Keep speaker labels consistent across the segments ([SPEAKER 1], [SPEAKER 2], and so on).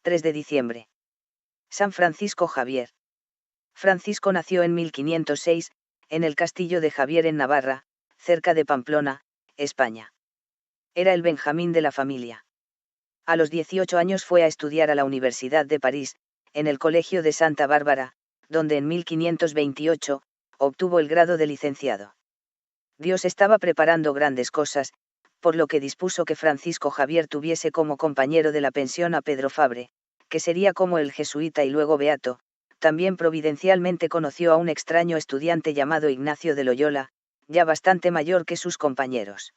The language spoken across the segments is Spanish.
[SPEAKER 1] 3 de diciembre. San Francisco Javier. Francisco nació en 1506, en el castillo de Javier en Navarra, cerca de Pamplona, España. Era el Benjamín de la familia. A los 18 años fue a estudiar a la Universidad de París, en el Colegio de Santa Bárbara, donde en 1528, obtuvo el grado de licenciado. Dios estaba preparando grandes cosas, por lo que dispuso que Francisco Javier tuviese como compañero de la pensión a Pedro Fabre, que sería como el jesuita y luego beato. También providencialmente conoció a un extraño estudiante llamado Ignacio de Loyola, ya bastante mayor que sus compañeros.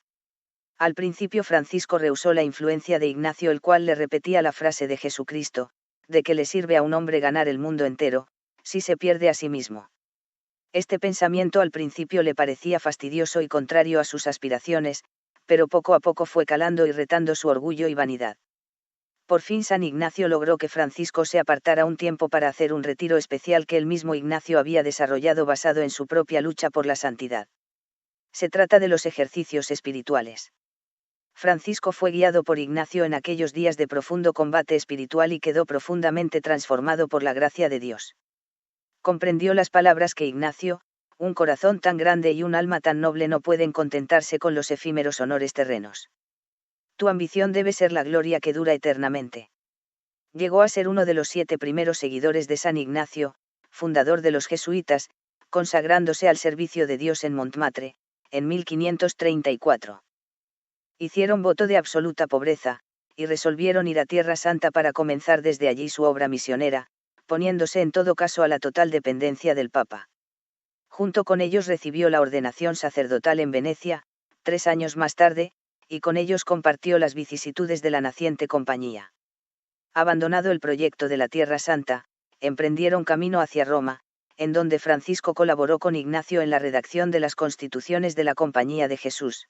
[SPEAKER 1] Al principio Francisco rehusó la influencia de Ignacio, el cual le repetía la frase de Jesucristo: ¿de qué le sirve a un hombre ganar el mundo entero, si se pierde a sí mismo? Este pensamiento al principio le parecía fastidioso y contrario a sus aspiraciones, pero poco a poco fue calando y retando su orgullo y vanidad. Por fin San Ignacio logró que Francisco se apartara un tiempo para hacer un retiro especial que el mismo Ignacio había desarrollado basado en su propia lucha por la santidad. Se trata de los ejercicios espirituales. Francisco fue guiado por Ignacio en aquellos días de profundo combate espiritual y quedó profundamente transformado por la gracia de Dios. Comprendió las palabras que Ignacio: un corazón tan grande y un alma tan noble no pueden contentarse con los efímeros honores terrenos. Tu ambición debe ser la gloria que dura eternamente. Llegó a ser uno de los 7 primeros seguidores de San Ignacio, fundador de los jesuitas, consagrándose al servicio de Dios en Montmartre, en 1534. Hicieron voto de absoluta pobreza, y resolvieron ir a Tierra Santa para comenzar desde allí su obra misionera, poniéndose en todo caso a la total dependencia del Papa. Junto con ellos recibió la ordenación sacerdotal en Venecia, 3 años más tarde, y con ellos compartió las vicisitudes de la naciente compañía. Abandonado el proyecto de la Tierra Santa, emprendieron camino hacia Roma, en donde Francisco colaboró con Ignacio en la redacción de las constituciones de la Compañía de Jesús.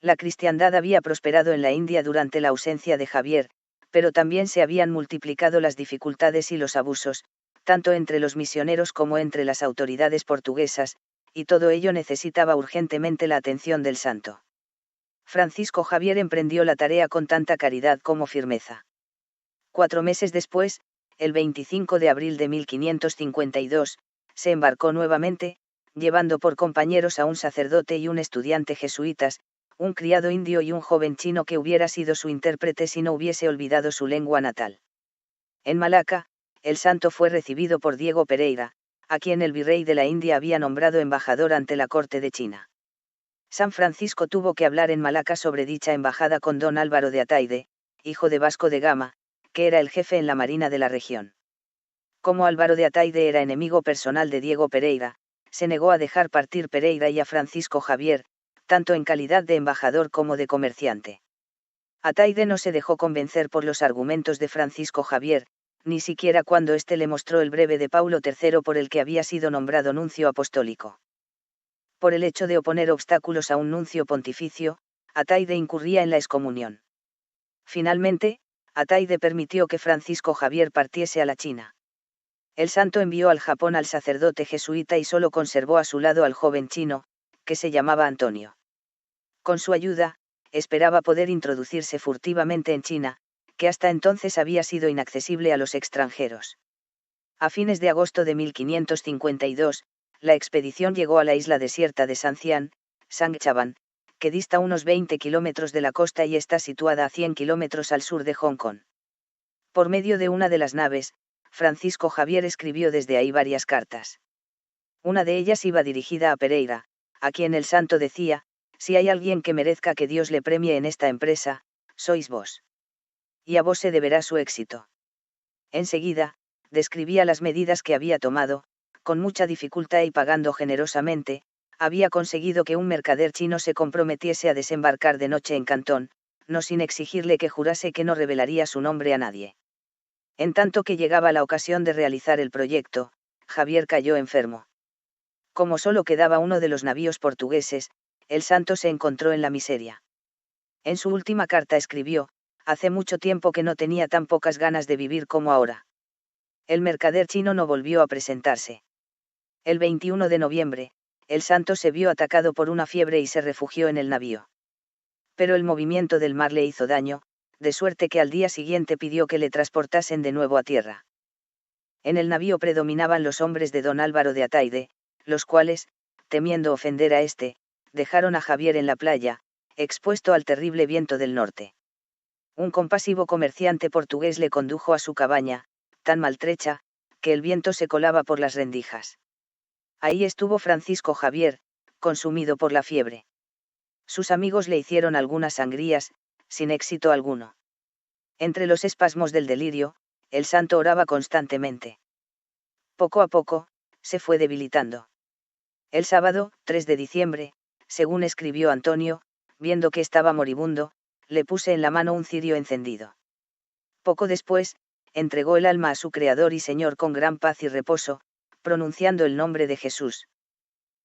[SPEAKER 1] La cristiandad había prosperado en la India durante la ausencia de Javier, pero también se habían multiplicado las dificultades y los abusos, tanto entre los misioneros como entre las autoridades portuguesas, y todo ello necesitaba urgentemente la atención del santo. Francisco Javier emprendió la tarea con tanta caridad como firmeza. 4 meses después, el 25 de abril de 1552, se embarcó nuevamente, llevando por compañeros a un sacerdote y un estudiante jesuitas, un criado indio y un joven chino que hubiera sido su intérprete si no hubiese olvidado su lengua natal. En Malaca, el santo fue recibido por Diego Pereira, a quien el virrey de la India había nombrado embajador ante la corte de China. San Francisco tuvo que hablar en Malaca sobre dicha embajada con don Álvaro de Ataide, hijo de Vasco de Gama, que era el jefe en la marina de la región. Como Álvaro de Ataide era enemigo personal de Diego Pereira, se negó a dejar partir Pereira y a Francisco Javier, tanto en calidad de embajador como de comerciante. Ataide no se dejó convencer por los argumentos de Francisco Javier, ni siquiera cuando éste le mostró el breve de Paulo III por el que había sido nombrado nuncio apostólico. Por el hecho de oponer obstáculos a un nuncio pontificio, Ataide incurría en la excomunión. Finalmente, Ataide permitió que Francisco Javier partiese a la China. El santo envió al Japón al sacerdote jesuita y solo conservó a su lado al joven chino, que se llamaba Antonio. Con su ayuda, esperaba poder introducirse furtivamente en China, que hasta entonces había sido inaccesible a los extranjeros. A fines de agosto de 1552, la expedición llegó a la isla desierta de Sancian, Sangchaban, que dista unos 20 kilómetros de la costa y está situada a 100 kilómetros al sur de Hong Kong. Por medio de una de las naves, Francisco Javier escribió desde ahí varias cartas. Una de ellas iba dirigida a Pereira, a quien el santo decía: si hay alguien que merezca que Dios le premie en esta empresa, sois vos. Y a vos se deberá su éxito. Enseguida, describía las medidas que había tomado, con mucha dificultad y pagando generosamente, había conseguido que un mercader chino se comprometiese a desembarcar de noche en Cantón, no sin exigirle que jurase que no revelaría su nombre a nadie. En tanto que llegaba la ocasión de realizar el proyecto, Javier cayó enfermo. Como solo quedaba uno de los navíos portugueses, el santo se encontró en la miseria. En su última carta escribió: hace mucho tiempo que no tenía tan pocas ganas de vivir como ahora. El mercader chino no volvió a presentarse. El 21 de noviembre, el santo se vio atacado por una fiebre y se refugió en el navío. Pero el movimiento del mar le hizo daño, de suerte que al día siguiente pidió que le transportasen de nuevo a tierra. En el navío predominaban los hombres de don Álvaro de Ataide, los cuales, temiendo ofender a éste, dejaron a Javier en la playa, expuesto al terrible viento del norte. Un compasivo comerciante portugués le condujo a su cabaña, tan maltrecha, que el viento se colaba por las rendijas. Ahí estuvo Francisco Javier, consumido por la fiebre. Sus amigos le hicieron algunas sangrías, sin éxito alguno. Entre los espasmos del delirio, el santo oraba constantemente. Poco a poco, se fue debilitando. El sábado, 3 de diciembre, según escribió Antonio, viendo que estaba moribundo, le puse en la mano un cirio encendido. Poco después, entregó el alma a su Creador y Señor con gran paz y reposo, pronunciando el nombre de Jesús.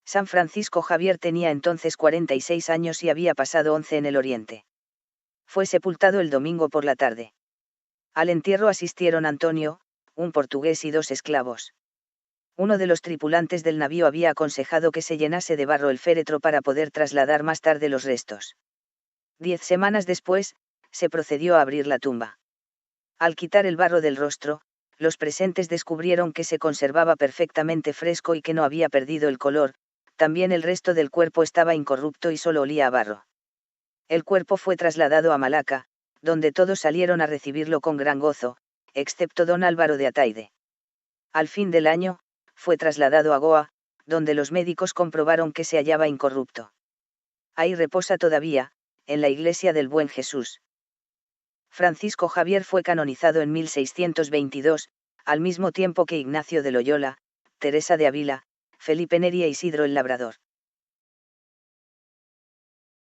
[SPEAKER 1] San Francisco Javier tenía entonces 46 años y había pasado 11 en el Oriente. Fue sepultado el domingo por la tarde. Al entierro asistieron Antonio, un portugués y 2 esclavos. Uno de los tripulantes del navío había aconsejado que se llenase de barro el féretro para poder trasladar más tarde los restos. 10 semanas después, se procedió a abrir la tumba. Al quitar el barro del rostro, los presentes descubrieron que se conservaba perfectamente fresco y que no había perdido el color, también el resto del cuerpo estaba incorrupto y solo olía a barro. El cuerpo fue trasladado a Malaca, donde todos salieron a recibirlo con gran gozo, excepto don Álvaro de Ataide. Al fin del año, fue trasladado a Goa, donde los médicos comprobaron que se hallaba incorrupto. Ahí reposa todavía, en la iglesia del Buen Jesús. Francisco Javier fue canonizado en 1622, al mismo tiempo que Ignacio de Loyola, Teresa de Ávila, Felipe Neri e Isidro el Labrador.